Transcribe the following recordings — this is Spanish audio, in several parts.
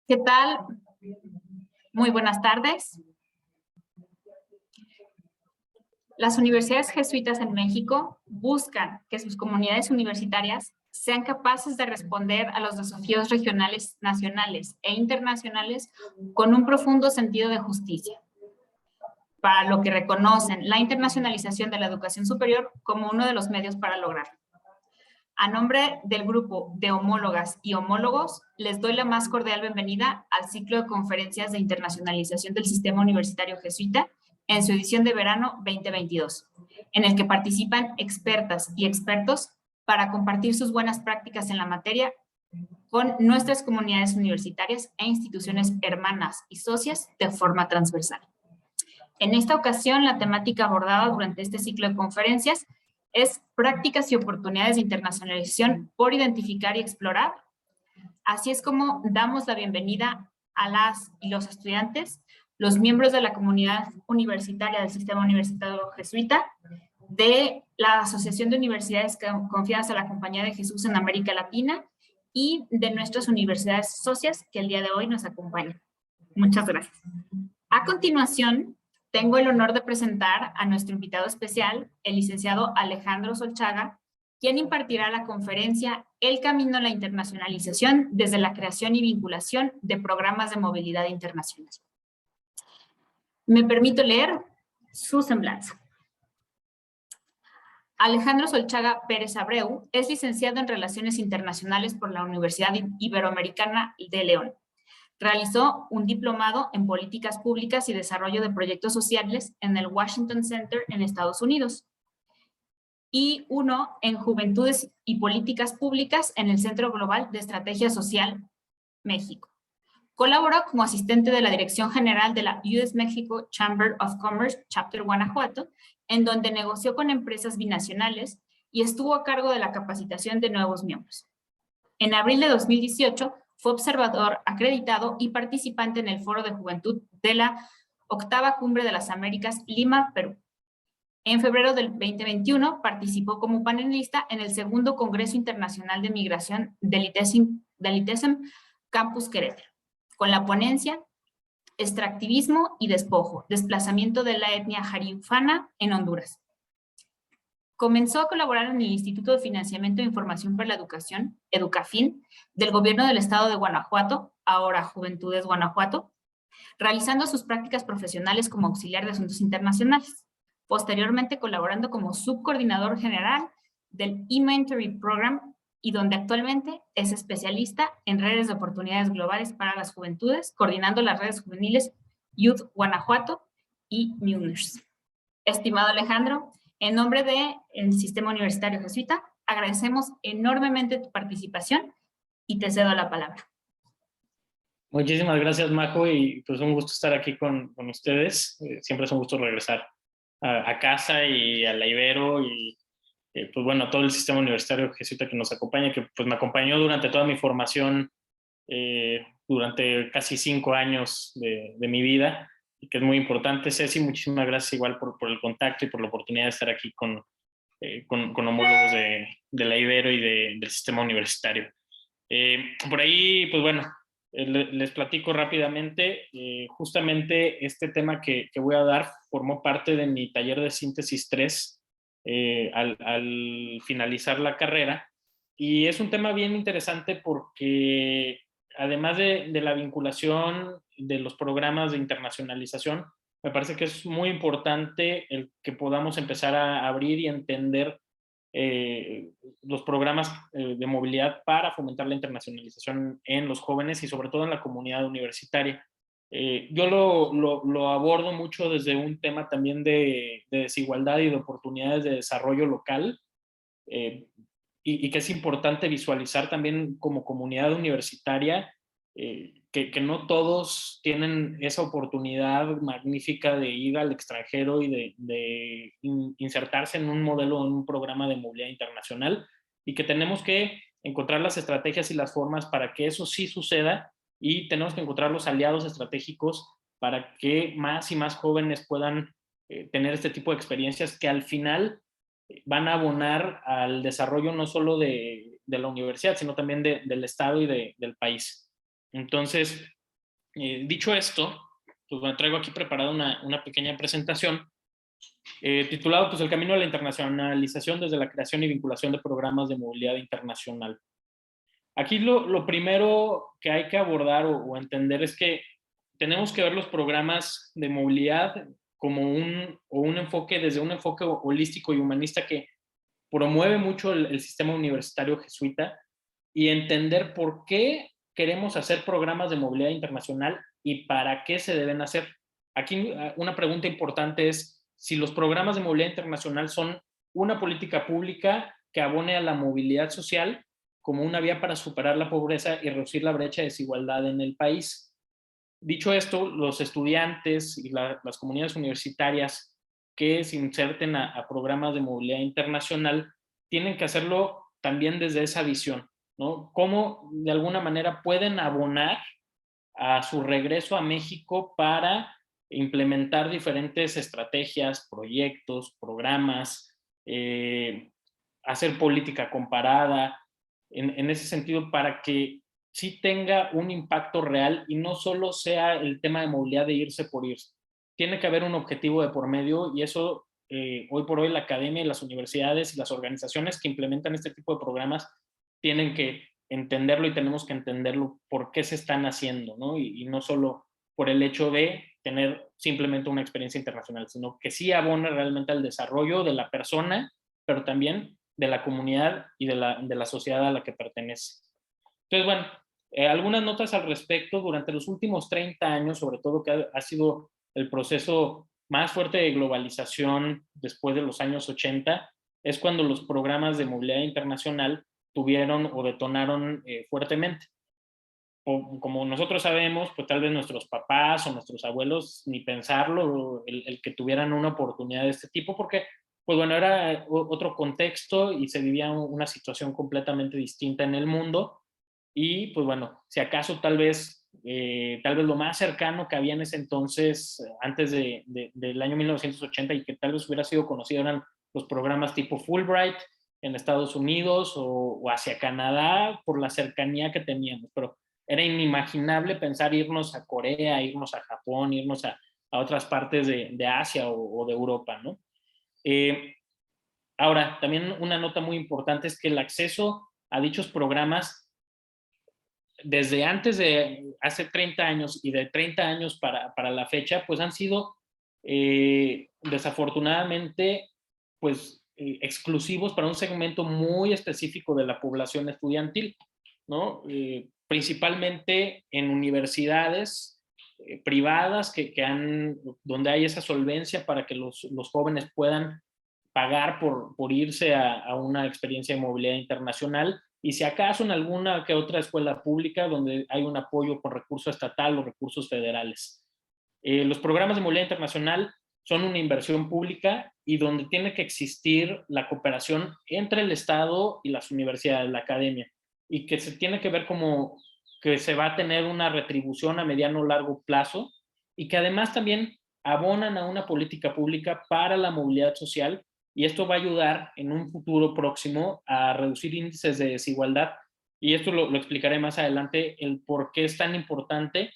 ¿Qué tal? Muy buenas tardes. Las universidades jesuitas en México buscan que sus comunidades universitarias sean capaces de responder a los desafíos regionales, nacionales e internacionales con un profundo sentido de justicia, para lo que reconocen la internacionalización de la educación superior como uno de los medios para lograrlo. A nombre del grupo de homólogas y homólogos, les doy la más cordial bienvenida al ciclo de conferencias de internacionalización del sistema universitario jesuita en su edición de verano 2022, en el que participan expertas y expertos para compartir sus buenas prácticas en la materia con nuestras comunidades universitarias e instituciones hermanas y socias de forma transversal. En esta ocasión, la temática abordada durante este ciclo de conferencias es prácticas y oportunidades de internacionalización por identificar y explorar. Así es como damos la bienvenida a las y los estudiantes, los miembros de la comunidad universitaria del Sistema Universitario Jesuita, de la Asociación de Universidades Confiadas a la Compañía de Jesús en América Latina y de nuestras universidades socias que el día de hoy nos acompañan. Muchas gracias. A continuación, tengo el honor de presentar a nuestro invitado especial, el licenciado Alejandro Solchaga, quien impartirá la conferencia El camino a la internacionalización desde la creación y vinculación de programas de movilidad internacional. Me permito leer su semblanza. Alejandro Solchaga Pérez Abreu es licenciado en Relaciones Internacionales por la Universidad Iberoamericana de León. Realizó un diplomado en Políticas Públicas y Desarrollo de Proyectos Sociales en el Washington Center en Estados Unidos y uno en Juventudes y Políticas Públicas en el Centro Global de Estrategia Social, México. Colaboró como asistente de la Dirección General de la US Mexico Chamber of Commerce, Chapter Guanajuato, en donde negoció con empresas binacionales y estuvo a cargo de la capacitación de nuevos miembros. En abril de 2018, fue observador acreditado y participante en el Foro de Juventud de la Octava Cumbre de las Américas, Lima, Perú. En febrero del 2021, participó como panelista en el segundo Congreso Internacional de Migración del ITESM Campus Querétaro, con la ponencia Extractivismo y Despojo, desplazamiento de la etnia jariufana en Honduras. Comenzó a colaborar en el Instituto de Financiamiento e Información para la Educación, Educafin, del Gobierno del Estado de Guanajuato, ahora Juventudes Guanajuato, realizando sus prácticas profesionales como auxiliar de asuntos internacionales, posteriormente colaborando como subcoordinador general del E-Mentoring Program y donde actualmente es especialista en redes de oportunidades globales para las juventudes, coordinando las redes juveniles Youth Guanajuato y Newners. Estimado Alejandro, en nombre del Sistema Universitario Jesuita, agradecemos enormemente tu participación y te cedo la palabra. Muchísimas gracias, Majo, y pues un gusto estar aquí con ustedes. Siempre es un gusto regresar a casa y a la Ibero y pues bueno, todo el Sistema Universitario Jesuita que nos acompaña, que pues me acompañó durante toda mi formación, durante casi 5 años de mi vida, y que es muy importante. Ceci, muchísimas gracias igual por el contacto y por la oportunidad de estar aquí con homólogos de la Ibero y del sistema universitario. Por ahí, pues bueno, les platico rápidamente. Justamente este tema que voy a dar formó parte de mi taller de síntesis 3 al finalizar la carrera, y es un tema bien interesante porque además de la vinculación de los programas de internacionalización, me parece que es muy importante el que podamos empezar a abrir y entender los programas de movilidad para fomentar la internacionalización en los jóvenes y sobre todo en la comunidad universitaria. Yo lo abordo mucho desde un tema también de desigualdad y de oportunidades de desarrollo local, y que es importante visualizar también como comunidad universitaria que no todos tienen esa oportunidad magnífica de ir al extranjero y de insertarse en un modelo, en un programa de movilidad internacional, y que tenemos que encontrar las estrategias y las formas para que eso sí suceda, y tenemos que encontrar los aliados estratégicos para que más y más jóvenes puedan tener este tipo de experiencias que al final van a abonar al desarrollo no solo de la universidad, sino también del Estado y del país. Entonces, dicho esto, pues bueno, traigo aquí preparada una pequeña presentación titulado pues, El camino a la internacionalización desde la creación y vinculación de programas de movilidad internacional. Aquí lo primero que hay que abordar o entender es que tenemos que ver los programas de movilidad como un enfoque, desde un enfoque holístico y humanista que promueve mucho el sistema universitario jesuita y entender por qué queremos hacer programas de movilidad internacional y para qué se deben hacer. Aquí una pregunta importante es si los programas de movilidad internacional son una política pública que abone a la movilidad social como una vía para superar la pobreza y reducir la brecha de desigualdad en el país. Dicho esto, los estudiantes y las comunidades universitarias que se inserten a programas de movilidad internacional tienen que hacerlo también desde esa visión, ¿no? Cómo de alguna manera pueden abonar a su regreso a México para implementar diferentes estrategias, proyectos, programas, hacer política comparada, en ese sentido, para que sí tenga un impacto real y no solo sea el tema de movilidad de irse por irse. Tiene que haber un objetivo de por medio y eso hoy por hoy la academia y las universidades y las organizaciones que implementan este tipo de programas tienen que entenderlo y tenemos que entenderlo por qué se están haciendo, ¿no? Y no solo por el hecho de tener simplemente una experiencia internacional, sino que sí abone realmente al desarrollo de la persona, pero también de la comunidad y de la sociedad a la que pertenece. Entonces, bueno, algunas notas al respecto. Durante los últimos 30 años, sobre todo que ha sido el proceso más fuerte de globalización después de los años 80, es cuando los programas de movilidad internacional tuvieron o detonaron fuertemente. Como nosotros sabemos, pues tal vez nuestros papás o nuestros abuelos ni pensarlo, el que tuvieran una oportunidad de este tipo, porque pues bueno, era otro contexto y se vivía una situación completamente distinta en el mundo. Y pues bueno, si acaso tal vez lo más cercano que había en ese entonces, antes del año 1980 y que tal vez hubiera sido conocido eran los programas tipo Fulbright en Estados Unidos o hacia Canadá por la cercanía que teníamos, pero era inimaginable pensar irnos a Corea, irnos a Japón, irnos a otras partes de Asia o de Europa, ¿no? Ahora, también una nota muy importante es que el acceso a dichos programas desde antes de hace 30 años y de 30 años para la fecha, pues han sido desafortunadamente pues exclusivos para un segmento muy específico de la población estudiantil, ¿no? Principalmente en universidades privadas donde hay esa solvencia para que los jóvenes puedan pagar por irse a una experiencia de movilidad internacional y si acaso en alguna que otra escuela pública donde hay un apoyo con recurso estatal o recursos federales. Los programas de movilidad internacional son una inversión pública y donde tiene que existir la cooperación entre el Estado y las universidades, la academia, y que se tiene que ver como que se va a tener una retribución a mediano o largo plazo y que además también abonan a una política pública para la movilidad social y esto va a ayudar en un futuro próximo a reducir índices de desigualdad y esto lo explicaré más adelante, el por qué es tan importante,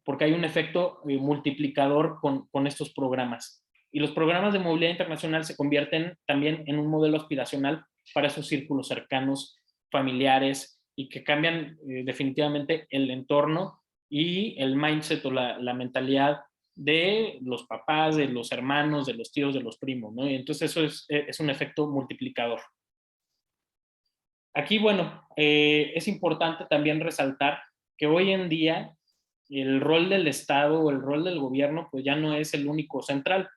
porque hay un efecto multiplicador con estos programas. Y los programas de movilidad internacional se convierten también en un modelo aspiracional para esos círculos cercanos, familiares, y que cambian definitivamente el entorno y el mindset o la mentalidad de los papás, de los hermanos, de los tíos, de los primos, ¿no? Y entonces eso es un efecto multiplicador. Aquí, bueno, es importante también resaltar que hoy en día el rol del Estado o el rol del gobierno pues ya no es el único central,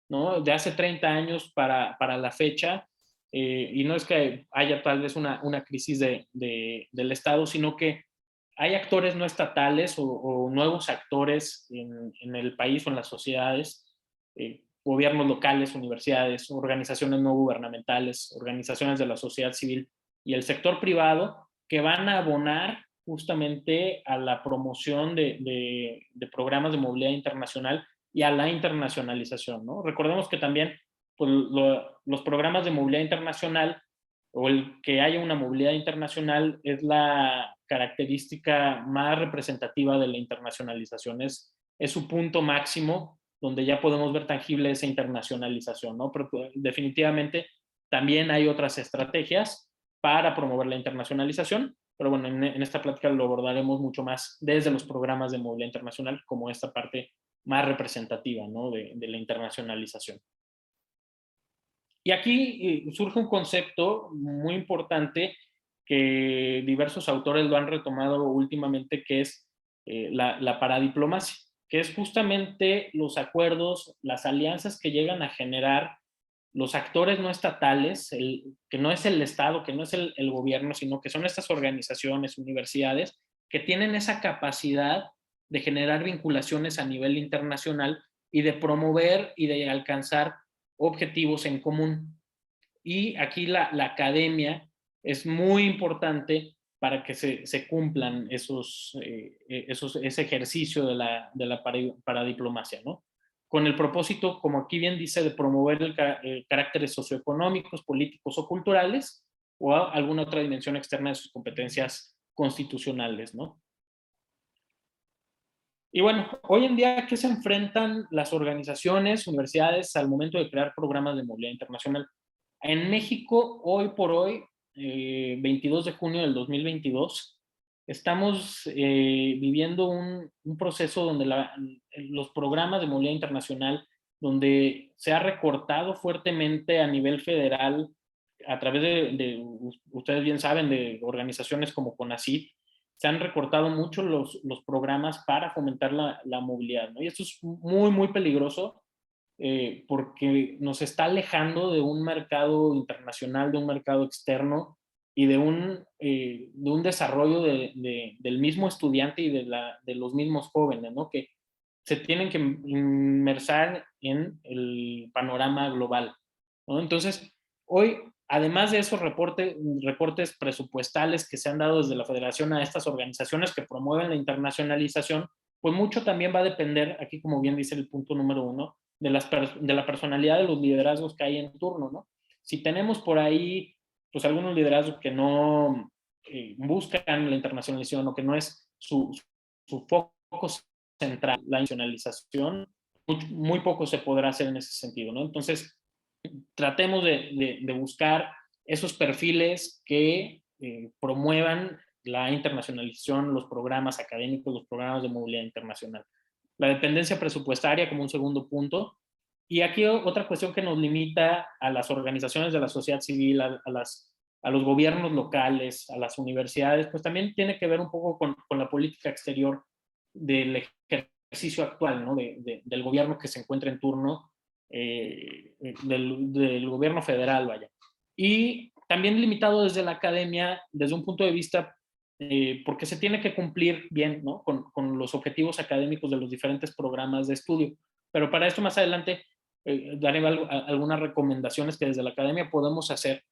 ¿no? De hace 30 años para la fecha, y no es que haya tal vez una crisis del Estado, sino que hay actores no estatales o nuevos actores en el país o en las sociedades, gobiernos locales, universidades, organizaciones no gubernamentales, organizaciones de la sociedad civil y el sector privado que van a abonar justamente a la promoción de programas de movilidad internacional y a la internacionalización, ¿no? Recordemos que también pues, los programas de movilidad internacional o el que haya una movilidad internacional es característica más representativa de la internacionalización, es su punto máximo donde ya podemos ver tangible esa internacionalización, ¿no? Pero definitivamente también hay otras estrategias para promover la internacionalización, pero bueno, en esta plática lo abordaremos mucho más desde los programas de movilidad internacional como esta parte más representativa, ¿no? de la internacionalización. Y aquí surge un concepto muy importante que diversos autores lo han retomado últimamente, que es la paradiplomacia, que es justamente los acuerdos, las alianzas que llegan a generar los actores no estatales, que no es el Estado, que no es el gobierno, sino que son estas organizaciones, universidades, que tienen esa capacidad de generar vinculaciones a nivel internacional y de promover y de alcanzar objetivos en común. Y aquí la academia es muy importante para que se cumplan ese ejercicio de la paradiplomacia, ¿no? Con el propósito, como aquí bien dice, de promover caracteres socioeconómicos, políticos o culturales, o alguna otra dimensión externa de sus competencias constitucionales, ¿no? Y bueno, hoy en día, ¿a qué se enfrentan las organizaciones, universidades al momento de crear programas de movilidad internacional? En México, hoy por hoy, 22 de junio del 2022, estamos viviendo un proceso donde los programas de movilidad internacional, donde se ha recortado fuertemente a nivel federal a través ustedes bien saben, de organizaciones como CONACYT, se han recortado mucho los programas para fomentar la movilidad, ¿no? Y esto es muy, muy peligroso porque nos está alejando de un mercado internacional, de un mercado externo y de un desarrollo del mismo estudiante y de los mismos jóvenes, ¿no? Que se tienen que inmersar en el panorama global, ¿no? Entonces, hoy, además de esos reportes presupuestales que se han dado desde la Federación a estas organizaciones que promueven la internacionalización, pues mucho también va a depender, aquí como bien dice el punto número 1, de la personalidad de los liderazgos que hay en turno, ¿no? Si tenemos por ahí, pues algunos liderazgos que no buscan la internacionalización o que no es su foco central, la internacionalización, muy poco se podrá hacer en ese sentido, ¿no? Entonces, tratemos de buscar esos perfiles que promuevan la internacionalización, los programas académicos, los programas de movilidad internacional. La dependencia presupuestaria como un segundo punto. Y aquí otra cuestión que nos limita a las organizaciones de la sociedad civil, a los gobiernos locales, a las universidades, pues también tiene que ver un poco con la política exterior del ejercicio actual, ¿no? del gobierno que se encuentra en turno, del gobierno federal, vaya. Y también limitado desde la academia, desde un punto de vista, porque se tiene que cumplir bien, ¿no? con los objetivos académicos de los diferentes programas de estudio. Pero para esto más adelante daré algunas recomendaciones que desde la academia podemos hacer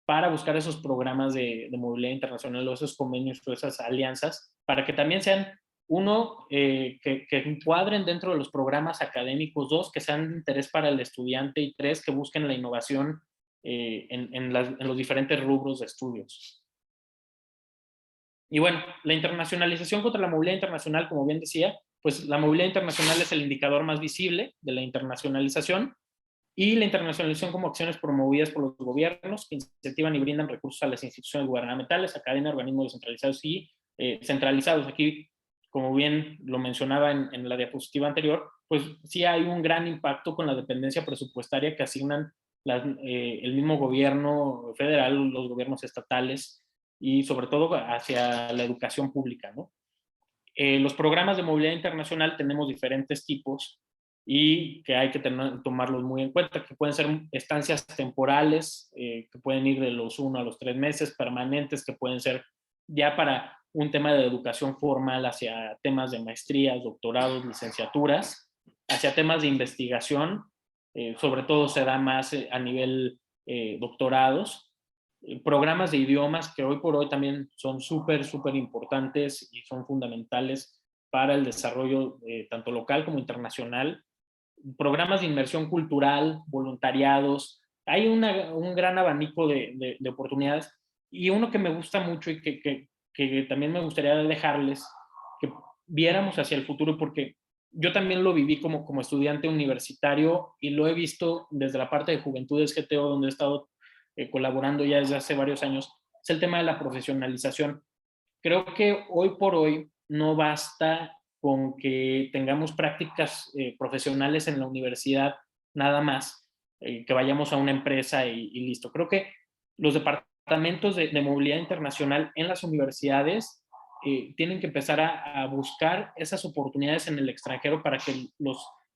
para buscar esos programas de movilidad internacional o esos convenios o esas alianzas, para que también sean, uno, que encuadren dentro de los programas académicos, dos, que sean de interés para el estudiante, y tres, que busquen la innovación en los diferentes rubros de estudios. Y bueno, la internacionalización contra la movilidad internacional, como bien decía, pues la movilidad internacional es el indicador más visible de la internacionalización, y la internacionalización como acciones promovidas por los gobiernos que incentivan y brindan recursos a las instituciones gubernamentales, academia, organismos descentralizados y centralizados. Aquí, como bien lo mencionaba en la diapositiva anterior, pues sí hay un gran impacto con la dependencia presupuestaria que asignan el mismo gobierno federal, los gobiernos estatales y sobre todo hacia la educación pública, ¿no? Los programas de movilidad internacional tenemos diferentes tipos y que hay que tomarlos muy en cuenta, que pueden ser estancias temporales, que pueden ir de los 1 a los 3 meses, permanentes, que pueden ser ya para un tema de educación formal hacia temas de maestrías, doctorados, licenciaturas, hacia temas de investigación, sobre todo se da más a nivel doctorados, programas de idiomas que hoy por hoy también son súper importantes y son fundamentales para el desarrollo tanto local como internacional, programas de inmersión cultural, voluntariados, hay un gran abanico de oportunidades, y uno que me gusta mucho y que que también me gustaría dejarles, que viéramos hacia el futuro, porque yo también lo viví como estudiante universitario y lo he visto desde la parte de Juventudes GTO, donde he estado colaborando ya desde hace varios años, es el tema de la profesionalización. Creo que hoy por hoy no basta con que tengamos prácticas profesionales en la universidad nada más, que vayamos a una empresa y listo. Creo que los departamentos de movilidad internacional en las universidades tienen que empezar a buscar esas oportunidades en el extranjero para que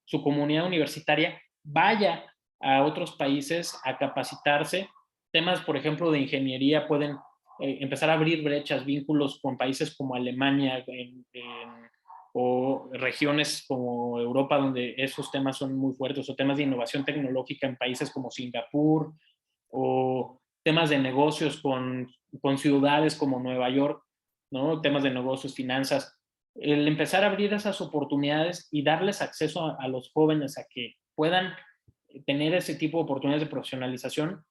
su comunidad universitaria vaya a otros países a capacitarse. Temas, por ejemplo, de ingeniería pueden empezar a abrir brechas, vínculos con países como Alemania o regiones como Europa, donde esos temas son muy fuertes, o temas de innovación tecnológica en países como Singapur, o temas de negocios con ciudades como Nueva York, ¿no? Temas de negocios, finanzas. El empezar a abrir esas oportunidades y darles acceso a los jóvenes a que puedan tener ese tipo de oportunidades de profesionalización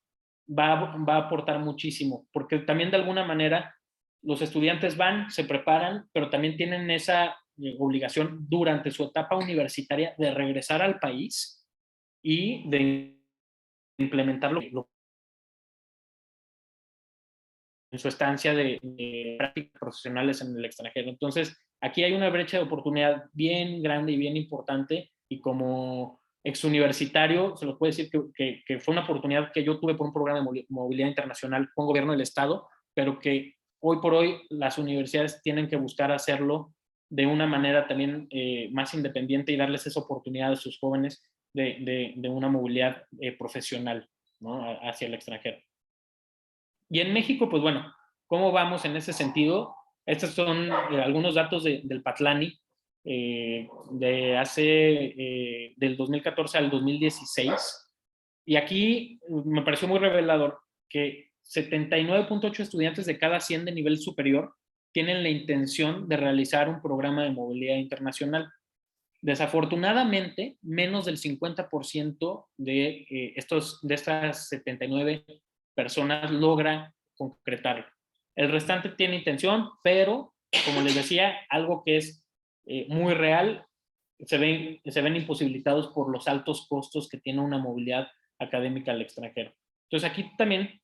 va a aportar muchísimo, porque también de alguna manera los estudiantes van, se preparan, pero también tienen esa obligación durante su etapa universitaria de regresar al país y de implementar lo en su estancia de prácticas profesionales en el extranjero. Entonces, aquí hay una brecha de oportunidad bien grande y bien importante, y como exuniversitario se lo puedo decir que fue una oportunidad que yo tuve por un programa de movilidad internacional con gobierno del estado, pero que hoy por hoy las universidades tienen que buscar hacerlo de una manera también más independiente y darles esa oportunidad a sus jóvenes de una movilidad profesional, ¿no? Hacia el extranjero. Y en México, pues bueno, ¿cómo vamos en ese sentido? Estos son algunos datos del Patlani de del 2014 al 2016. Y aquí me pareció muy revelador que 79.8 estudiantes de cada 100 de nivel superior tienen la intención de realizar un programa de movilidad internacional. Desafortunadamente, menos del 50% de estas 79 personas logra concretarlo. El restante tiene intención, pero, como les decía, algo que es muy real, se ven imposibilitados por los altos costos que tiene una movilidad académica al extranjero. Entonces, aquí también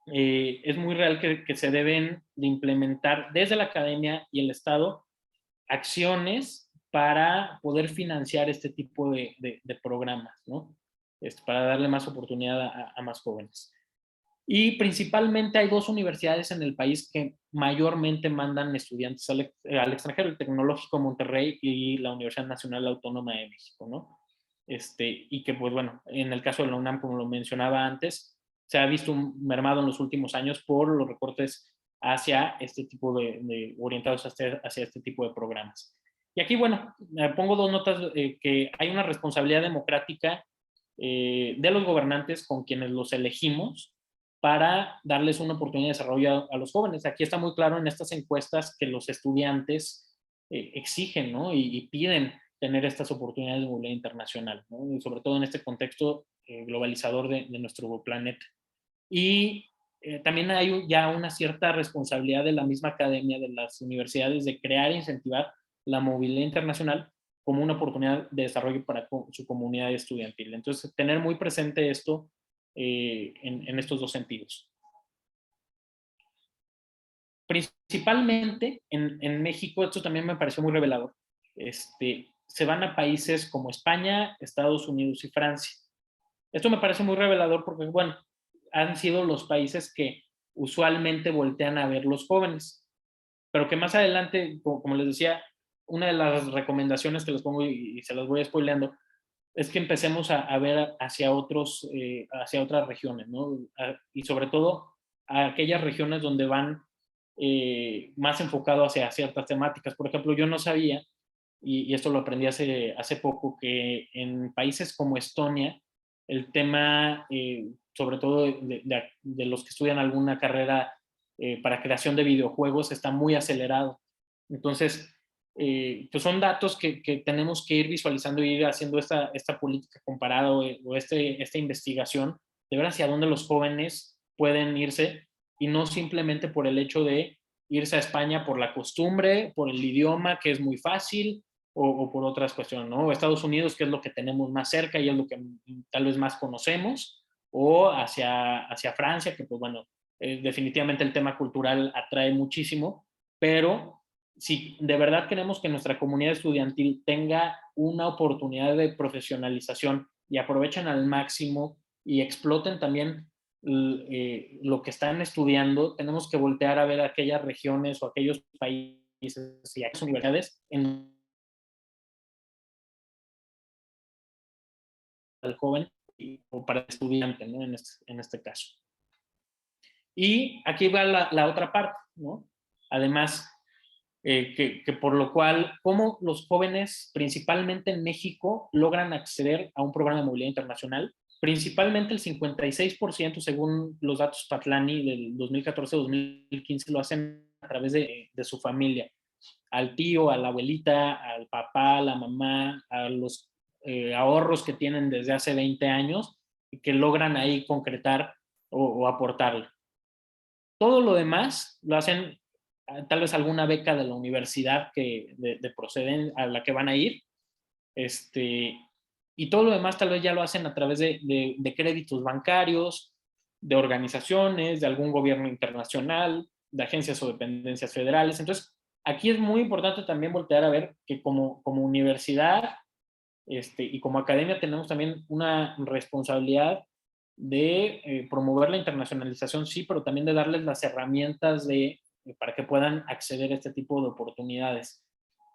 es muy real que se deben de implementar desde la academia y el Estado acciones para poder financiar este tipo de programas, ¿no? Para darle más oportunidad a más jóvenes. Y principalmente hay dos universidades en el país que mayormente mandan estudiantes al extranjero, el Tecnológico Monterrey y la Universidad Nacional Autónoma de México, ¿no? Y que, pues bueno, en el caso de la UNAM, como lo mencionaba antes, se ha visto mermado en los últimos años por los recortes hacia este tipo orientados hacia este tipo de programas. Y aquí, bueno, pongo dos notas, que hay una responsabilidad democrática de los gobernantes con quienes los elegimos para darles una oportunidad de desarrollo a los jóvenes. Aquí está muy claro en estas encuestas que los estudiantes exigen, ¿no? y piden tener estas oportunidades de movilidad internacional, ¿no? Y sobre todo en este contexto globalizador de nuestro planeta. Y también hay ya una cierta responsabilidad de la misma academia, de las universidades, de crear e incentivar la movilidad internacional como una oportunidad de desarrollo para su comunidad estudiantil. Entonces, tener muy presente esto en estos dos sentidos. Principalmente en México, esto también me pareció muy revelador, se van a países como España, Estados Unidos y Francia. Esto me parece muy revelador porque, bueno, han sido los países que usualmente voltean a ver los jóvenes, pero que más adelante, como les decía, una de las recomendaciones que les pongo y se las voy spoileando, es que empecemos a ver hacia otras regiones, ¿no? Y sobre todo a aquellas regiones donde van más enfocado hacia ciertas temáticas. Por ejemplo, yo no sabía, y esto lo aprendí hace poco, que en países como Estonia, el tema, sobre todo de los que estudian alguna carrera para creación de videojuegos, está muy acelerado. Entonces, pues son datos que tenemos que ir visualizando y ir haciendo esta política comparada o esta investigación de ver hacia dónde los jóvenes pueden irse, y no simplemente por el hecho de irse a España por la costumbre, por el idioma, que es muy fácil, o por otras cuestiones, ¿no? Estados Unidos, que es lo que tenemos más cerca y es lo que tal vez más conocemos, o hacia Francia, que pues bueno, definitivamente el tema cultural atrae muchísimo, pero si de verdad queremos que nuestra comunidad estudiantil tenga una oportunidad de profesionalización y aprovechen al máximo y exploten también lo que están estudiando, tenemos que voltear a ver aquellas regiones o aquellos países y aquellas universidades en el joven o para el estudiante, ¿no? En este caso. Y aquí va la otra parte, ¿no? Además, que por lo cual, cómo los jóvenes, principalmente en México, logran acceder a un programa de movilidad internacional. Principalmente el 56%, según los datos Patlani del 2014-2015, lo hacen a través de su familia. Al tío, a la abuelita, al papá, a la mamá, a los ahorros que tienen desde hace 20 años y que logran ahí concretar o aportarle. Todo lo demás lo hacen tal vez alguna beca de la universidad de proceden a la que van a ir, y todo lo demás tal vez ya lo hacen a través de créditos bancarios, de organizaciones, de algún gobierno internacional, de agencias o dependencias federales. Entonces, aquí es muy importante también voltear a ver que como universidad y como academia tenemos también una responsabilidad de promover la internacionalización, sí, pero también de darles las herramientas para que puedan acceder a este tipo de oportunidades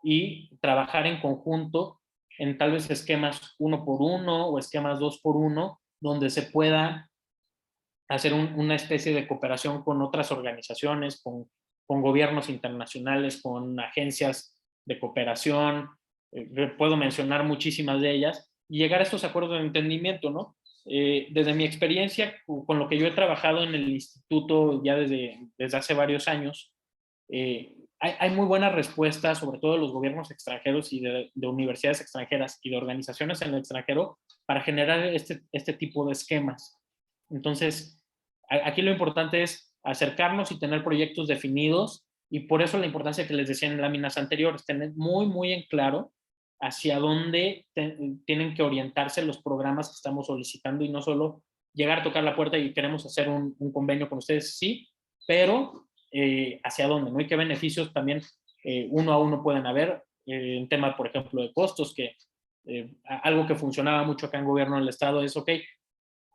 y trabajar en conjunto en tal vez esquemas 1 por 1 o esquemas 2 por 1, donde se pueda hacer una especie de cooperación con otras organizaciones, con gobiernos internacionales, con agencias de cooperación, puedo mencionar muchísimas de ellas, y llegar a estos acuerdos de entendimiento, ¿no? Desde mi experiencia, con lo que yo he trabajado en el instituto ya desde hace varios años, hay muy buenas respuestas, sobre todo de los gobiernos extranjeros y de universidades extranjeras y de organizaciones en el extranjero, para generar este tipo de esquemas. Entonces, aquí lo importante es acercarnos y tener proyectos definidos, y por eso la importancia que les decía en láminas anteriores, tener muy, muy en claro hacia dónde tienen que orientarse los programas que estamos solicitando, y no solo llegar a tocar la puerta y queremos hacer un convenio con ustedes, sí, pero hacia dónde, ¿no? Y qué beneficios también uno a uno pueden haber, en tema, por ejemplo, de costos, que algo que funcionaba mucho acá en gobierno del estado es, ok,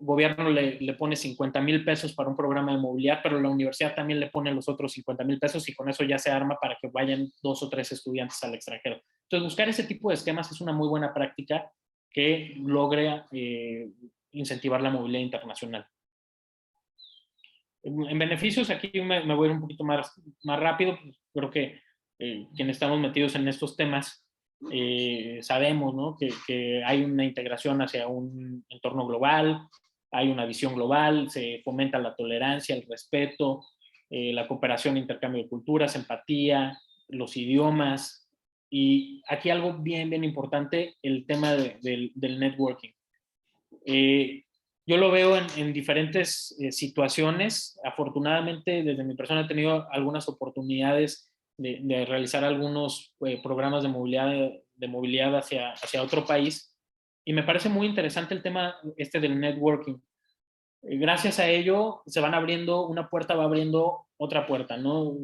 gobierno le pone 50,000 pesos para un programa de movilidad, pero la universidad también le pone los otros 50,000 pesos, y con eso ya se arma para que vayan 2 o 3 estudiantes al extranjero. Entonces, buscar ese tipo de esquemas es una muy buena práctica que logre incentivar la movilidad internacional. En beneficios, aquí me voy a ir un poquito más rápido. Creo que quienes estamos metidos en estos temas sabemos, ¿no? que hay una integración hacia un entorno global, hay una visión global, se fomenta la tolerancia, el respeto, la cooperación, intercambio de culturas, empatía, los idiomas, y aquí algo bien, bien importante, el tema del networking. Yo lo veo en diferentes situaciones. Afortunadamente, desde mi persona he tenido algunas oportunidades de realizar algunos programas de movilidad hacia otro país, y me parece muy interesante el tema del networking. Gracias a ello se van abriendo, una puerta va abriendo otra puerta, ¿no?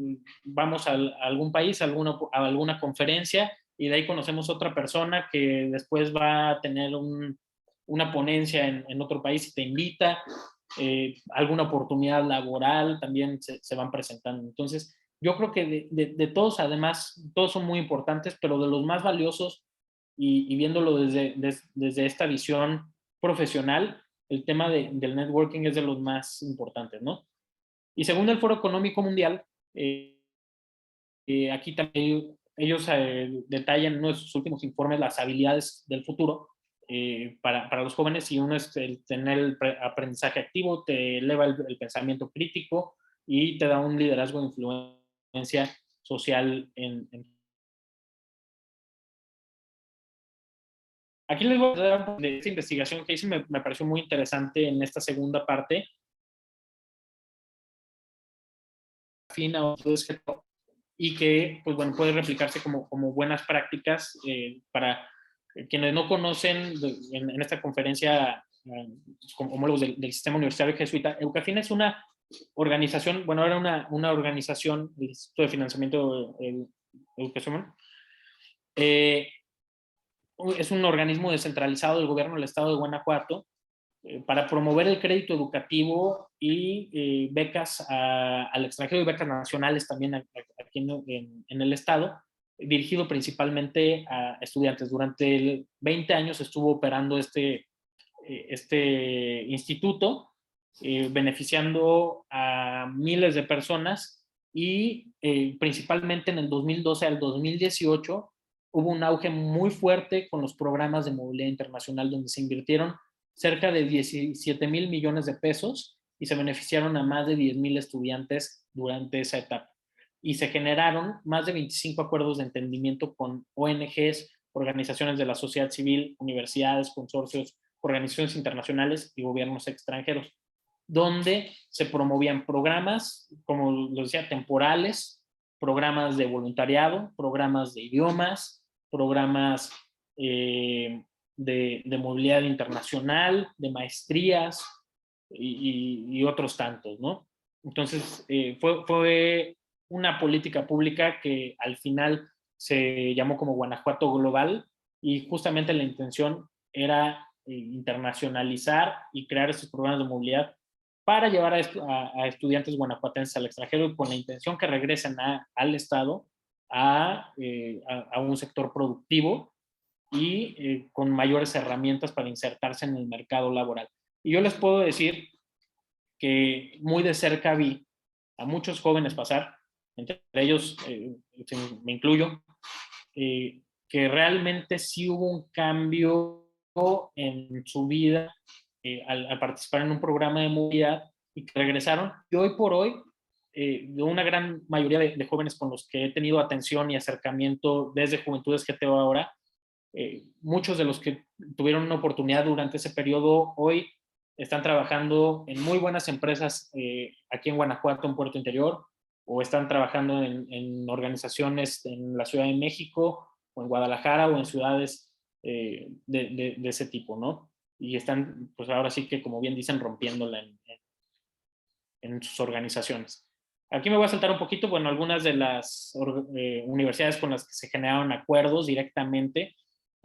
Vamos a algún país, a alguna conferencia, y de ahí conocemos otra persona que después va a tener una ponencia en otro país y te invita, alguna oportunidad laboral también se van presentando. Entonces, yo creo que de todos, además, todos son muy importantes, pero de los más valiosos, y viéndolo desde esta visión profesional, el tema del networking es de los más importantes, ¿no? Y según el Foro Económico Mundial, aquí también ellos detallan en uno de sus últimos informes las habilidades del futuro para los jóvenes, y uno es el tener el aprendizaje activo, te eleva el pensamiento crítico y te da un liderazgo de influencia social Aquí les voy a dar de esta investigación que hice, me pareció muy interesante en esta segunda parte. Eucafina o y que, pues bueno, puede replicarse como buenas prácticas para quienes no conocen en esta conferencia como homólogos del sistema universitario jesuita. Eucafina es una organización, bueno, era una organización, el Instituto de Financiamiento de Educación, es un organismo descentralizado del gobierno del estado de Guanajuato para promover el crédito educativo y becas al extranjero y becas nacionales también aquí en el estado, dirigido principalmente a estudiantes. Durante 20 años estuvo operando este instituto, beneficiando a miles de personas y principalmente en el 2012 al 2018 hubo un auge muy fuerte con los programas de movilidad internacional donde se invirtieron cerca de 17,000 millones de pesos y se beneficiaron a más de 10,000 estudiantes durante esa etapa. Y se generaron más de 25 acuerdos de entendimiento con ONGs, organizaciones de la sociedad civil, universidades, consorcios, organizaciones internacionales y gobiernos extranjeros, donde se promovían programas, como lo decía, temporales, programas de voluntariado, programas de idiomas, programas de movilidad internacional, de maestrías y otros tantos, ¿no? Entonces, fue una política pública que al final se llamó como Guanajuato Global y justamente la intención era internacionalizar y crear estos programas de movilidad para llevar a estudiantes guanajuatenses al extranjero con la intención que regresen al Estado a un sector productivo y con mayores herramientas para insertarse en el mercado laboral. Y yo les puedo decir que muy de cerca vi a muchos jóvenes pasar, entre ellos me incluyo, que realmente sí hubo un cambio en su vida al participar en un programa de movilidad y que regresaron. Y hoy por hoy, de una gran mayoría de jóvenes con los que he tenido atención y acercamiento desde Juventudes GTO ahora, muchos de los que tuvieron una oportunidad durante ese periodo hoy están trabajando en muy buenas empresas aquí en Guanajuato, en Puerto Interior, o están trabajando en organizaciones en la Ciudad de México, o en Guadalajara, o en ciudades de ese tipo, ¿no? Y están, pues ahora sí que, como bien dicen, rompiéndola en sus organizaciones. Aquí me voy a saltar un poquito, bueno, algunas de las universidades con las que se generaron acuerdos directamente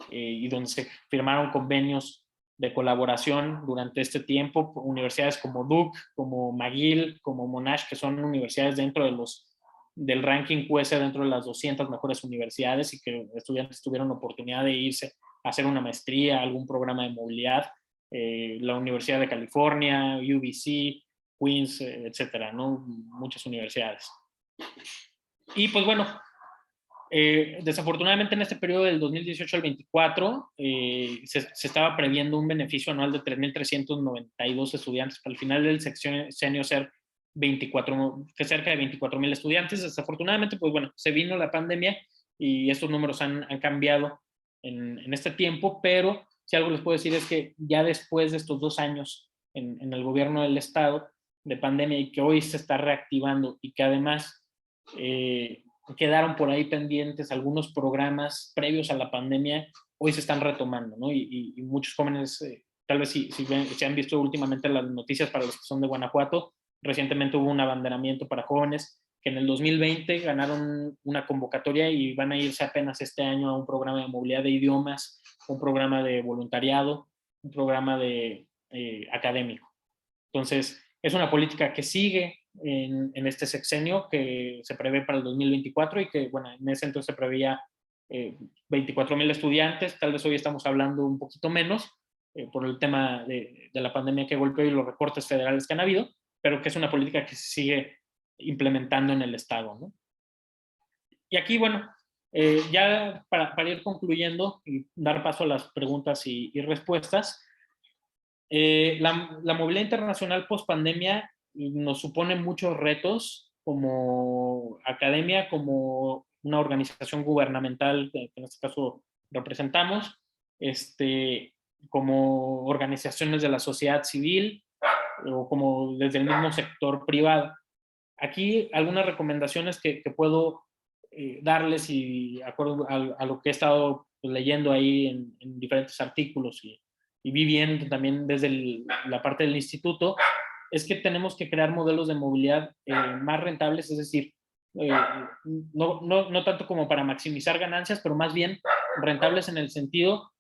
y donde se firmaron convenios de colaboración durante este tiempo, universidades como Duke, como McGill, como Monash, que son universidades dentro del ranking QS, dentro de las 200 mejores universidades y que estudiantes tuvieron oportunidad de irse a hacer una maestría, algún programa de movilidad, la Universidad de California, UBC, Queens, etcétera, ¿no? Muchas universidades. Y pues bueno, desafortunadamente en este periodo del 2018 al 24 se estaba previendo un beneficio anual de 3,392 estudiantes para el final del sexenio ser 24, que cerca de 24,000 estudiantes. Desafortunadamente, pues bueno, se vino la pandemia y estos números han cambiado en este tiempo, pero si algo les puedo decir es que ya después de estos 2 años en el gobierno del estado de pandemia y que hoy se está reactivando y que además quedaron por ahí pendientes algunos programas previos a la pandemia, hoy se están retomando, ¿no? Y muchos jóvenes, tal vez si han visto últimamente las noticias para los que son de Guanajuato, recientemente hubo un abanderamiento para jóvenes que en el 2020 ganaron una convocatoria y van a irse apenas este año a un programa de movilidad de idiomas, un programa de voluntariado, un programa de académico. Entonces, es una política que sigue en este sexenio que se prevé para el 2024 y que, bueno, en ese entonces se preveía 24,000 estudiantes, tal vez hoy estamos hablando un poquito menos por el tema de la pandemia que golpeó y los recortes federales que han habido, pero que es una política que se sigue implementando en el Estado, ¿no? Y aquí, bueno, ya para ir concluyendo y dar paso a las preguntas y respuestas, la movilidad internacional post pandemia nos supone muchos retos como academia, como una organización gubernamental que en este caso representamos, como organizaciones de la sociedad civil o como desde el mismo sector privado. Aquí algunas recomendaciones que puedo darles y de acuerdo a lo que he estado pues, leyendo ahí en diferentes artículos y vi viendo también desde la parte del instituto, es que tenemos que crear modelos de movilidad más rentables, es decir, no tanto como para maximizar ganancias, pero más bien rentables en el sentido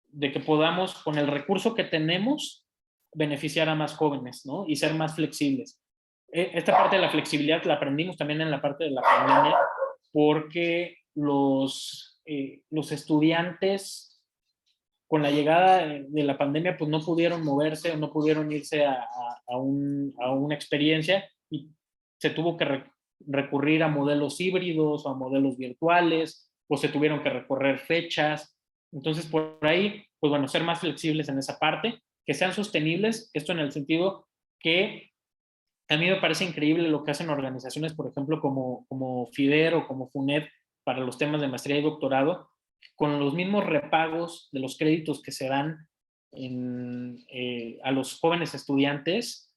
de que podamos, con el recurso que tenemos, beneficiar a más jóvenes, ¿no? Y ser más flexibles. Esta parte de la flexibilidad la aprendimos también en la parte de la pandemia, porque los estudiantes con la llegada de la pandemia pues no pudieron moverse o no pudieron irse a una experiencia y se tuvo que recurrir a modelos híbridos o a modelos virtuales o se tuvieron que recorrer fechas. Entonces, por ahí, pues bueno, ser más flexibles en esa parte, que sean sostenibles, esto en el sentido que a mí me parece increíble lo que hacen organizaciones, por ejemplo, como FIDER o como FUNED para los temas de maestría y doctorado, con los mismos repagos de los créditos que se dan a los jóvenes estudiantes,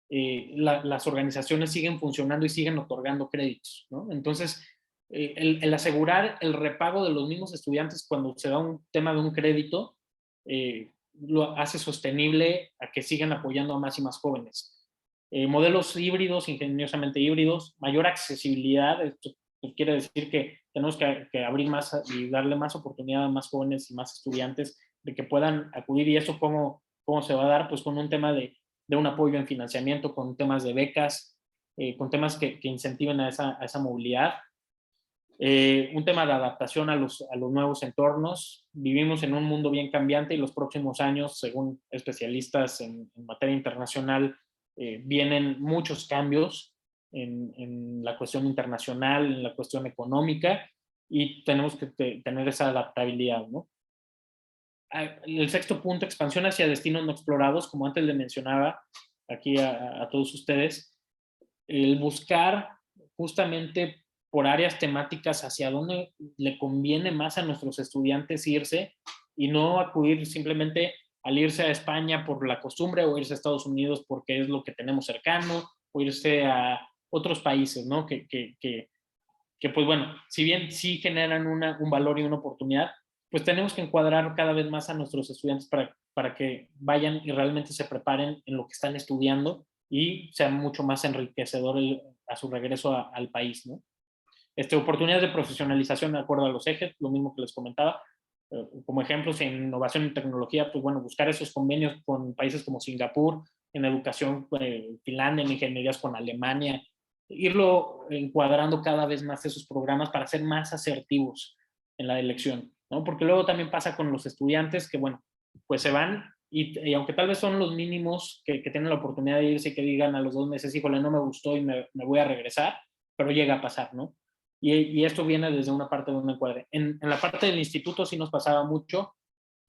las organizaciones siguen funcionando y siguen otorgando créditos, ¿no? Entonces, el asegurar el repago de los mismos estudiantes cuando se da un tema de un crédito, lo hace sostenible a que sigan apoyando a más y más jóvenes. Modelos híbridos, ingeniosamente híbridos, mayor accesibilidad, esto quiere decir que tenemos que abrir más y darle más oportunidad a más jóvenes y más estudiantes de que puedan acudir. ¿Y eso cómo se va a dar? Pues con un tema de un apoyo en financiamiento, con temas de becas, con temas que incentiven a esa movilidad. Un tema de adaptación a los nuevos entornos. Vivimos en un mundo bien cambiante y los próximos años, según especialistas en materia internacional, vienen muchos cambios en la cuestión internacional, en la cuestión económica, y tenemos que tener esa adaptabilidad, ¿no? El sexto punto, expansión hacia destinos no explorados, como antes le mencionaba aquí a todos ustedes, el buscar justamente por áreas temáticas hacia dónde le conviene más a nuestros estudiantes irse y no acudir simplemente al irse a España por la costumbre o irse a Estados Unidos porque es lo que tenemos cercano o irse a otros países, ¿no? Que pues bueno, si bien sí generan un valor y una oportunidad, pues tenemos que encuadrar cada vez más a nuestros estudiantes para que vayan y realmente se preparen en lo que están estudiando y sea mucho más enriquecedor a su regreso al país, ¿no? Oportunidades de profesionalización de acuerdo a los ejes, lo mismo que les comentaba. Como ejemplos en innovación y tecnología, pues bueno, buscar esos convenios con países como Singapur, en educación, Finlandia, en ingenierías con Alemania, irlo encuadrando cada vez más esos programas para ser más asertivos en la elección, ¿no? Porque luego también pasa con los estudiantes que, bueno, pues se van y aunque tal vez son los mínimos que tienen la oportunidad de irse y que digan a los 2 meses, híjole, no me gustó y me voy a regresar, pero llega a pasar, ¿no? Y esto viene desde una parte de un encuadre. En la parte del instituto sí nos pasaba mucho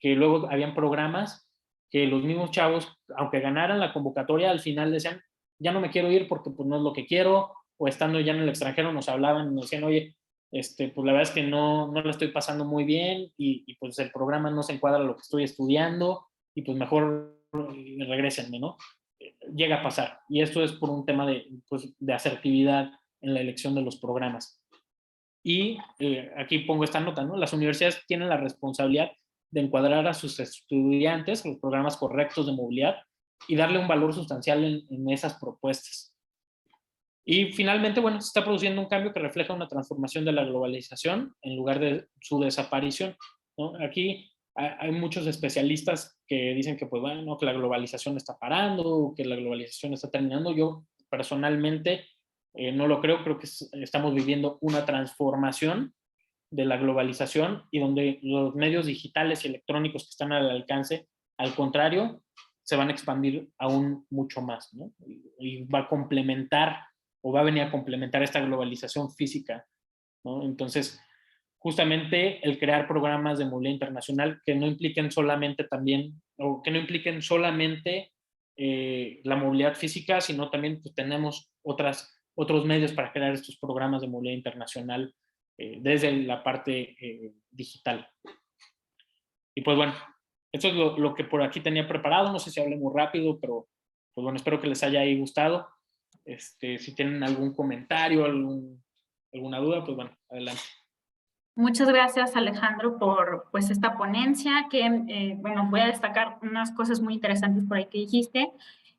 que luego habían programas que los mismos chavos, aunque ganaran la convocatoria, al final decían, ya no me quiero ir porque pues no es lo que quiero, o estando ya en el extranjero nos hablaban y nos decían, oye, pues la verdad es que no la estoy pasando muy bien y pues el programa no se encuadra a lo que estoy estudiando y pues mejor regrésenme, ¿no? Llega a pasar. Y esto es por un tema pues, de asertividad en la elección de los programas. Y aquí pongo esta nota, ¿no? Las universidades tienen la responsabilidad de encuadrar a sus estudiantes los programas correctos de movilidad y darle un valor sustancial en esas propuestas. Y finalmente, bueno, se está produciendo un cambio que refleja una transformación de la globalización en lugar de su desaparición, ¿no? Aquí hay muchos especialistas que dicen que, pues, bueno, que la globalización está parando, que la globalización está terminando. Yo personalmente no lo creo que estamos viviendo una transformación de la globalización y donde los medios digitales y electrónicos que están al alcance, al contrario, se van a expandir aún mucho más, ¿no? Y va a complementar o va a venir a complementar esta globalización física, ¿no? Entonces, justamente el crear programas de movilidad internacional que no impliquen solamente también, o que no impliquen solamente la movilidad física, sino también pues, tenemos otros medios para crear estos programas de movilidad internacional desde la parte digital. Y pues bueno, esto es lo que por aquí tenía preparado. No sé si hablé muy rápido, pero pues bueno, espero que les haya ahí gustado. Si tienen algún comentario, alguna duda, pues bueno, adelante. Muchas gracias, Alejandro, por pues esta ponencia que, bueno, voy a destacar unas cosas muy interesantes por ahí que dijiste.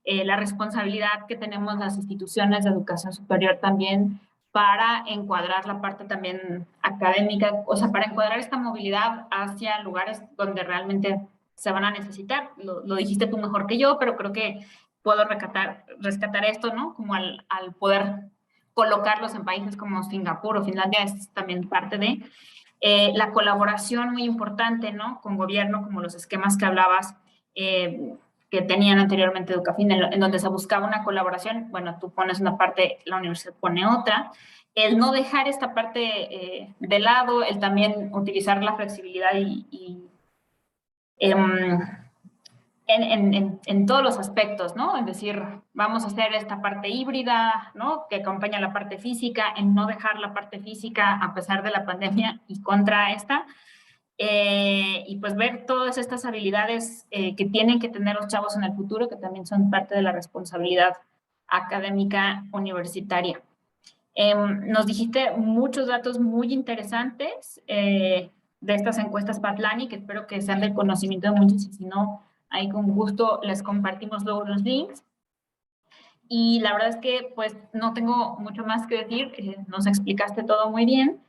La responsabilidad que tenemos las instituciones de educación superior también para encuadrar la parte también académica, o sea, para encuadrar esta movilidad hacia lugares donde realmente se van a necesitar. Lo dijiste tú mejor que yo, pero creo que puedo rescatar esto, ¿no? Como al poder colocarlos en países como Singapur o Finlandia es también parte de la colaboración muy importante, ¿no? Con gobierno, como los esquemas que hablabas, que tenían anteriormente Educafin, en donde se buscaba una colaboración. Bueno, tú pones una parte, la universidad pone otra. El no dejar esta parte de lado, el también utilizar la flexibilidad em, en todos los aspectos, ¿no? Es decir, vamos a hacer esta parte híbrida, ¿no? Que acompaña la parte física, en no dejar la parte física a pesar de la pandemia y contra esta. Y pues ver todas estas habilidades que tienen que tener los chavos en el futuro, que también son parte de la responsabilidad académica universitaria. Nos dijiste muchos datos muy interesantes de estas encuestas Patlani, que espero que sean del conocimiento de muchos, y si no, ahí con gusto les compartimos luego los links. Y la verdad es que pues no tengo mucho más que decir, nos explicaste todo muy bien.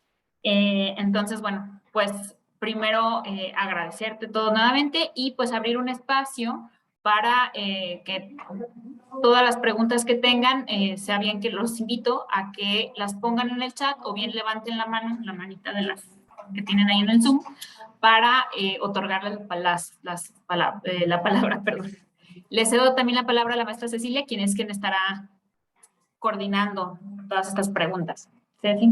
Entonces, bueno, pues primero agradecerte todo nuevamente y pues abrir un espacio para que todas las preguntas que tengan, sea bien que los invito a que las pongan en el chat o bien levanten la mano, la manita de las que tienen ahí en el Zoom, para otorgarles la palabra, perdón. Le cedo también la palabra a la maestra Cecilia, quien estará coordinando todas estas preguntas. Ceci.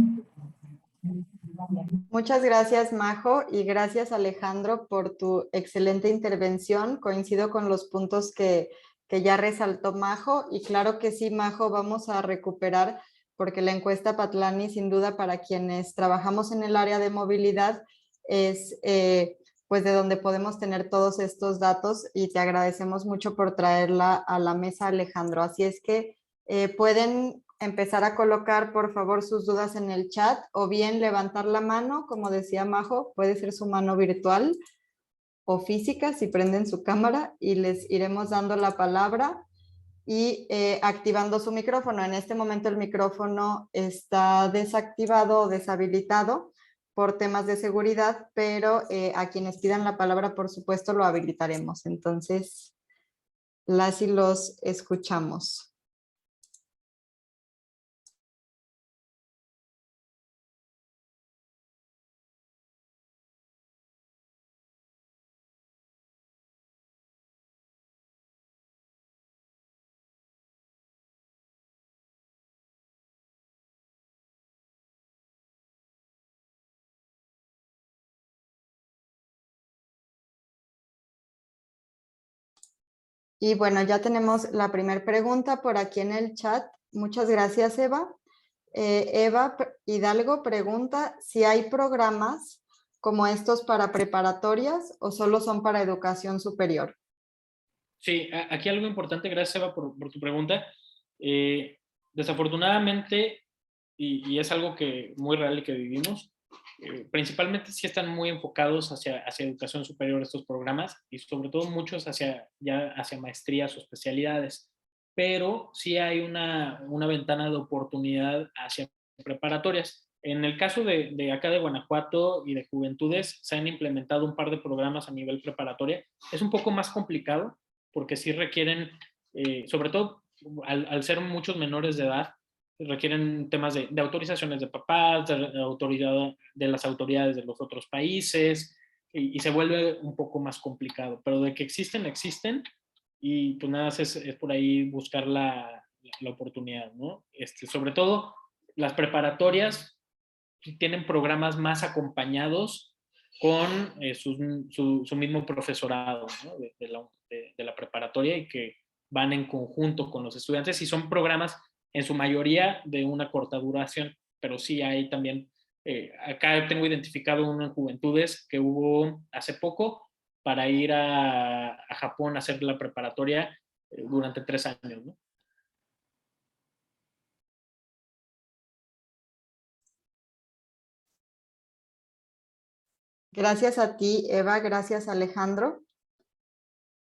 Muchas gracias, Majo, y gracias, Alejandro, por tu excelente intervención. Coincido con los puntos que ya resaltó Majo, y claro que sí, Majo, vamos a recuperar, porque la encuesta Patlani, sin duda, para quienes trabajamos en el área de movilidad, es pues de donde podemos tener todos estos datos, y te agradecemos mucho por traerla a la mesa, Alejandro. Así es que pueden empezar a colocar, por favor, sus dudas en el chat, o bien levantar la mano, como decía Majo, puede ser su mano virtual o física si prenden su cámara, y les iremos dando la palabra y activando su micrófono. En este momento el micrófono está desactivado o deshabilitado por temas de seguridad, pero a quienes pidan la palabra, por supuesto, lo habilitaremos. Entonces, las y los escuchamos. Y bueno, ya tenemos la primera pregunta por aquí en el chat. Muchas gracias, Eva. Eva Hidalgo pregunta si hay programas como estos para preparatorias o solo son para educación superior. Sí, aquí algo importante, gracias Eva por tu pregunta. Desafortunadamente, y es algo que muy real y que vivimos, principalmente sí están muy enfocados hacia educación superior estos programas, y sobre todo muchos hacia maestrías o especialidades, pero sí hay una ventana de oportunidad hacia preparatorias. En el caso de acá de Guanajuato y de Juventudes, se han implementado un par de programas a nivel preparatoria. Es un poco más complicado porque sí requieren, sobre todo al ser muchos menores de edad, requieren temas de autorizaciones de papás, de las autoridades de los otros países, y se vuelve un poco más complicado. Pero de que existen, y pues nada, es por ahí buscar la oportunidad, ¿no? Sobre todo las preparatorias tienen programas más acompañados con su mismo profesorado, ¿no? de la preparatoria, y que van en conjunto con los estudiantes, y son programas en su mayoría de una corta duración, pero sí hay también, acá tengo identificado uno en Juventudes que hubo hace poco para ir a Japón a hacer la preparatoria durante 3 años, ¿no? Gracias a ti, Eva. Gracias, Alejandro.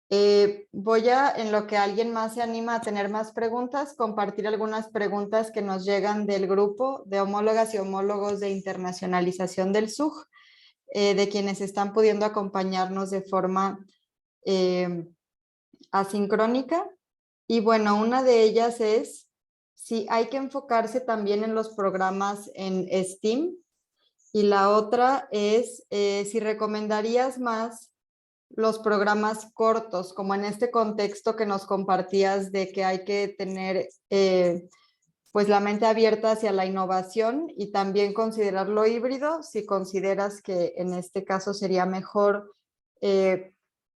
Voy a, en lo que alguien más se anima a tener más preguntas, compartir algunas preguntas que nos llegan del grupo de homólogas y homólogos de internacionalización del SUG, de quienes están pudiendo acompañarnos de forma asincrónica. Y bueno, una de ellas es si hay que enfocarse también en los programas en STEAM, y la otra es si recomendarías más los programas cortos, como en este contexto que nos compartías de que hay que tener pues la mente abierta hacia la innovación y también considerar lo híbrido, si consideras que en este caso sería mejor que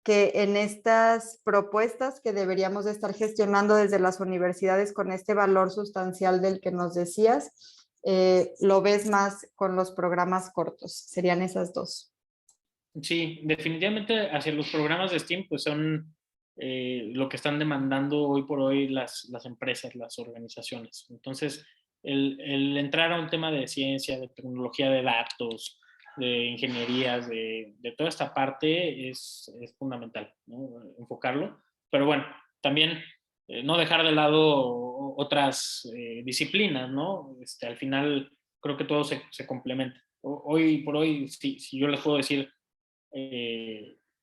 en estas propuestas que deberíamos de estar gestionando desde las universidades con este valor sustancial del que nos decías, lo ves más con los programas cortos. Serían esas dos. Sí, definitivamente hacia los programas de STEAM pues son lo que están demandando hoy por hoy las empresas, las organizaciones. Entonces, el entrar a un tema de ciencia, de tecnología de datos, de ingenierías, de toda esta parte es fundamental, ¿no? Enfocarlo. Pero bueno, también no dejar de lado otras disciplinas, ¿no? Al final creo que todo se complementa. Hoy por hoy, si yo les puedo decir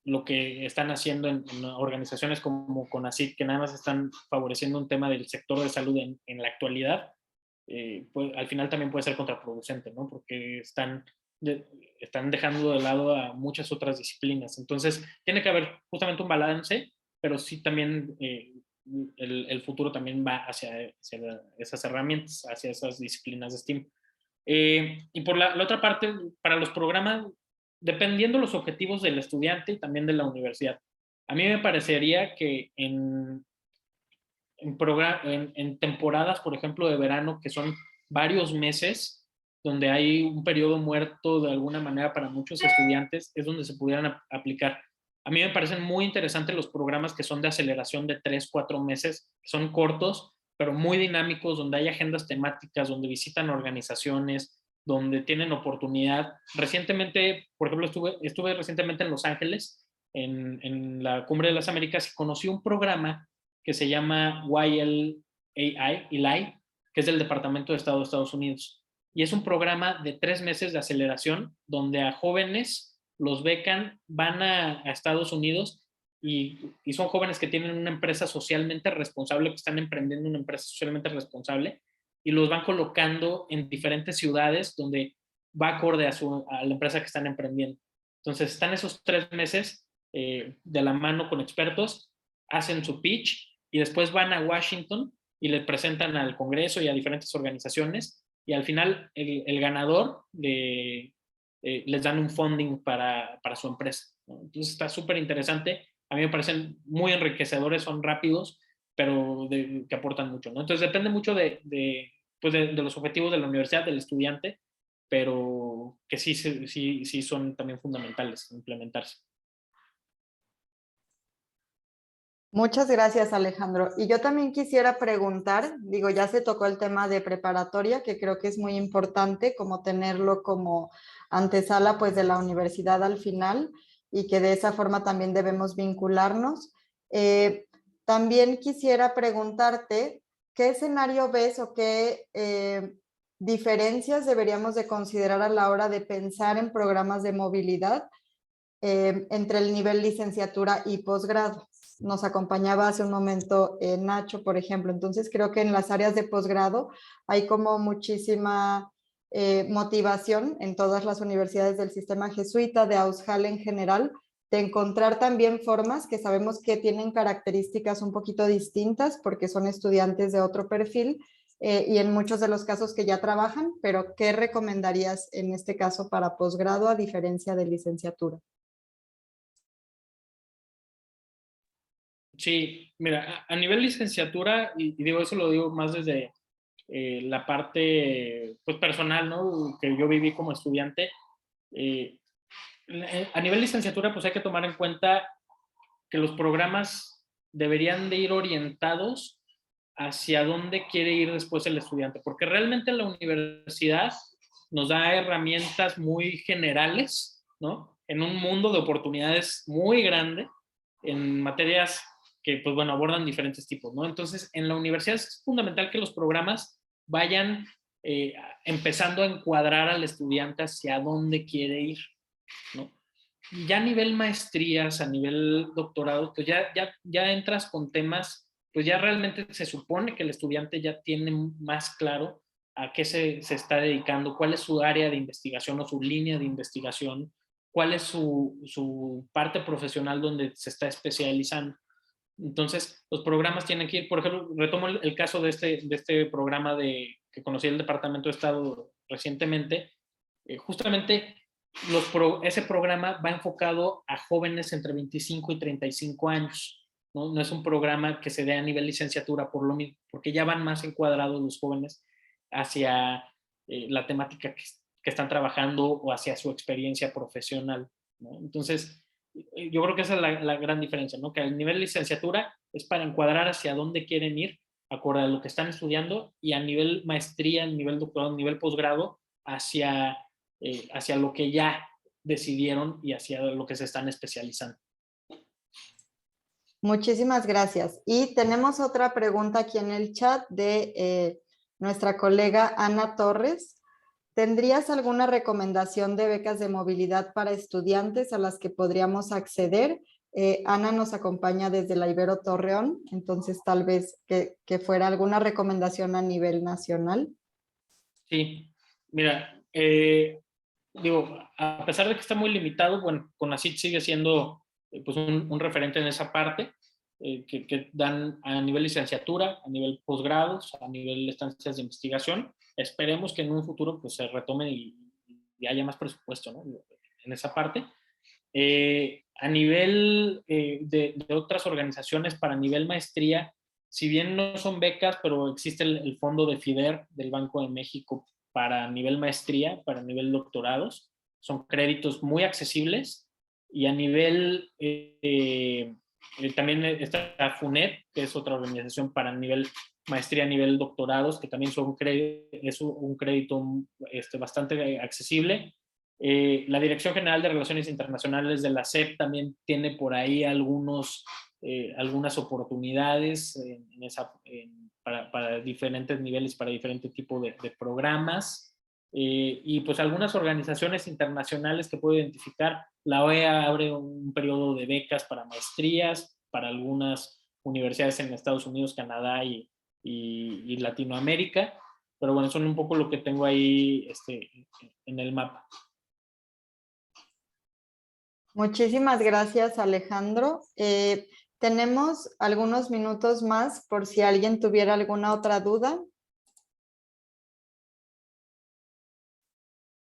lo que están haciendo en organizaciones como CONACYT, que nada más están favoreciendo un tema del sector de salud en la actualidad, pues al final también puede ser contraproducente, ¿no? Porque están dejando de lado a muchas otras disciplinas. Entonces, tiene que haber justamente un balance, pero sí también el futuro también va hacia esas herramientas, hacia esas disciplinas de STEAM. Y por la otra parte, para los programas, dependiendo los objetivos del estudiante y también de la universidad. A mí me parecería que en temporadas, por ejemplo, de verano, que son varios meses, donde hay un periodo muerto de alguna manera para muchos estudiantes, es donde se pudieran aplicar. A mí me parecen muy interesantes los programas que son de aceleración de 3, 4 meses, que son cortos, pero muy dinámicos, donde hay agendas temáticas, donde visitan organizaciones, donde tienen oportunidad. Recientemente, por ejemplo, estuve recientemente en Los Ángeles, en la Cumbre de las Américas, y conocí un programa que se llama YLAI, que es del Departamento de Estado de Estados Unidos. Y es un programa de 3 meses de aceleración, donde a jóvenes los becan, van a Estados Unidos y son jóvenes que tienen una empresa socialmente responsable, que están emprendiendo una empresa socialmente responsable, y los van colocando en diferentes ciudades donde va acorde a la empresa que están emprendiendo. Entonces, están esos 3 meses de la mano con expertos, hacen su pitch y después van a Washington y le presentan al Congreso y a diferentes organizaciones, y al final el ganador les dan un funding para su empresa, ¿no? Entonces está súper interesante. A mí me parecen muy enriquecedores, son rápidos, pero que aportan mucho, ¿no? Entonces depende mucho pues de los objetivos de la universidad, del estudiante, pero que sí son también fundamentales implementarse. Muchas gracias, Alejandro. Y yo también quisiera preguntar, digo, ya se tocó el tema de preparatoria, que creo que es muy importante, como tenerlo como antesala pues de la universidad al final, y que de esa forma también debemos vincularnos. También quisiera preguntarte, ¿qué escenario ves o qué diferencias deberíamos de considerar a la hora de pensar en programas de movilidad entre el nivel licenciatura y posgrado? Nos acompañaba hace un momento Nacho, por ejemplo. Entonces creo que en las áreas de posgrado hay como muchísima motivación en todas las universidades del sistema jesuita, de AUSJAL en general, de encontrar también formas que sabemos que tienen características un poquito distintas porque son estudiantes de otro perfil y en muchos de los casos que ya trabajan, pero ¿qué recomendarías en este caso para posgrado a diferencia de licenciatura? Sí, mira, a nivel licenciatura, y digo eso lo digo más desde la parte pues, personal, ¿no? Que yo viví como estudiante. A nivel licenciatura, pues hay que tomar en cuenta que los programas deberían de ir orientados hacia dónde quiere ir después el estudiante, porque realmente la universidad nos da herramientas muy generales, ¿no? en un mundo de oportunidades muy grande en materias que, pues bueno, abordan diferentes tipos, ¿no? Entonces, en la universidad es fundamental que los programas vayan empezando a encuadrar al estudiante hacia dónde quiere ir, ¿no? Y ya a nivel maestrías, a nivel doctorado, pues ya entras con temas, pues ya realmente se supone que el estudiante ya tiene más claro a qué se está dedicando, cuál es su área de investigación o su línea de investigación, cuál es su parte profesional donde se está especializando. Entonces, los programas tienen que ir, por ejemplo, retomo el caso de este programa que conocí el Departamento de Estado recientemente, justamente ese programa va enfocado a jóvenes entre 25 y 35 años, ¿no? No es un programa que se dé a nivel licenciatura por lo mismo, porque ya van más encuadrados los jóvenes hacia la temática que están trabajando o hacia su experiencia profesional, ¿no? Entonces, yo creo que esa es la gran diferencia, ¿no? Que al nivel licenciatura es para encuadrar hacia dónde quieren ir, acorde a lo que están estudiando, y a nivel maestría, a nivel doctorado, a nivel posgrado, hacia lo que ya decidieron y hacia lo que se están especializando. Muchísimas gracias. Y tenemos otra pregunta aquí en el chat de nuestra colega Ana Torres. ¿Tendrías alguna recomendación de becas de movilidad para estudiantes a las que podríamos acceder? Ana nos acompaña desde la Ibero Torreón, entonces tal vez que fuera alguna recomendación a nivel nacional. Sí, mira, digo, a pesar de que está muy limitado, bueno, CONACYT sigue siendo pues un referente en esa parte, que dan a nivel licenciatura, a nivel posgrados, a nivel de estancias de investigación. Esperemos que en un futuro pues, se retome y haya más presupuesto, ¿no? En esa parte. A nivel de otras organizaciones para nivel maestría, si bien no son becas, pero existe el fondo de FIDER del Banco de México para nivel maestría, para nivel doctorados. Son créditos muy accesibles. Y a nivel, también está FUNED, que es otra organización para nivel maestría, nivel doctorados, que también es un crédito bastante accesible. La Dirección General de Relaciones Internacionales de la SEP también tiene por ahí algunas oportunidades para diferentes niveles, para diferentes tipos de programas. Y pues algunas organizaciones internacionales que puedo identificar. La OEA abre un periodo de becas para maestrías, para algunas universidades en Estados Unidos, Canadá y Latinoamérica. Pero bueno, son un poco lo que tengo ahí en el mapa. Muchísimas gracias, Alejandro. Tenemos algunos minutos más por si alguien tuviera alguna otra duda.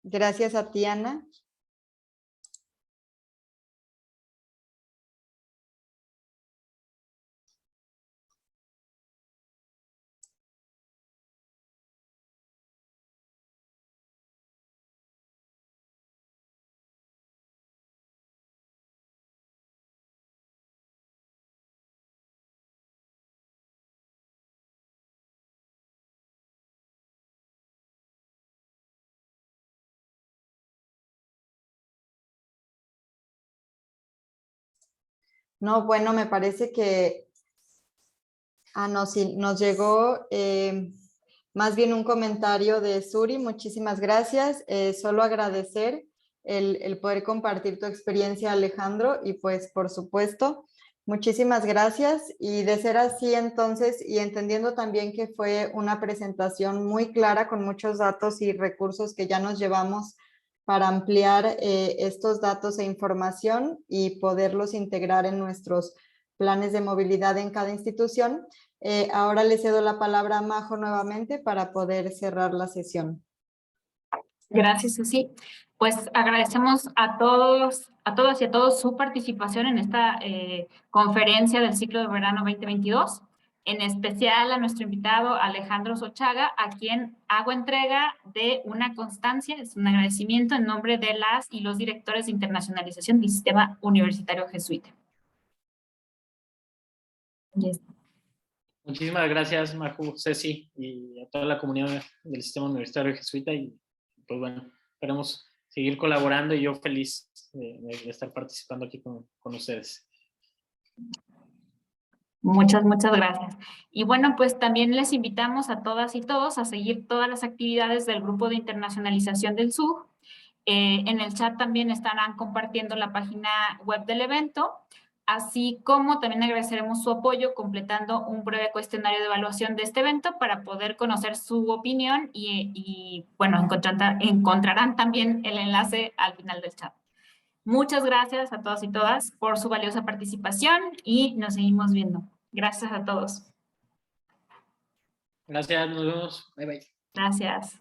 Gracias a ti, Ana. No, bueno, me parece que... no, sí, nos llegó más bien un comentario de Suri. Muchísimas gracias. Solo agradecer el poder compartir tu experiencia, Alejandro, y pues, por supuesto, muchísimas gracias. Y de ser así, entonces, y entendiendo también que fue una presentación muy clara con muchos datos y recursos que ya nos llevamos para ampliar estos datos e información y poderlos integrar en nuestros planes de movilidad en cada institución. Ahora le cedo la palabra a Majo nuevamente para poder cerrar la sesión. Gracias, Susi. Pues agradecemos a todas y a todos su participación en esta conferencia del ciclo de verano 2022, en especial a nuestro invitado Alejandro Sochaga, a quien hago entrega de una constancia, es un agradecimiento en nombre de las y los directores de internacionalización del sistema universitario jesuita. Muchísimas gracias, Majo, Ceci, y a toda la comunidad del sistema universitario jesuita. Y pues bueno, esperemos seguir colaborando y yo feliz de estar participando aquí con ustedes. Muchas gracias. Y bueno, pues también les invitamos a todas y todos a seguir todas las actividades del Grupo de Internacionalización del SUG. En el chat también estarán compartiendo la página web del evento, así como también agradeceremos su apoyo completando un breve cuestionario de evaluación de este evento para poder conocer su opinión y bueno, encontrarán también el enlace al final del chat. Muchas gracias a todos y todas por su valiosa participación y nos seguimos viendo. Gracias a todos. Gracias, nos vemos. Bye, bye. Gracias.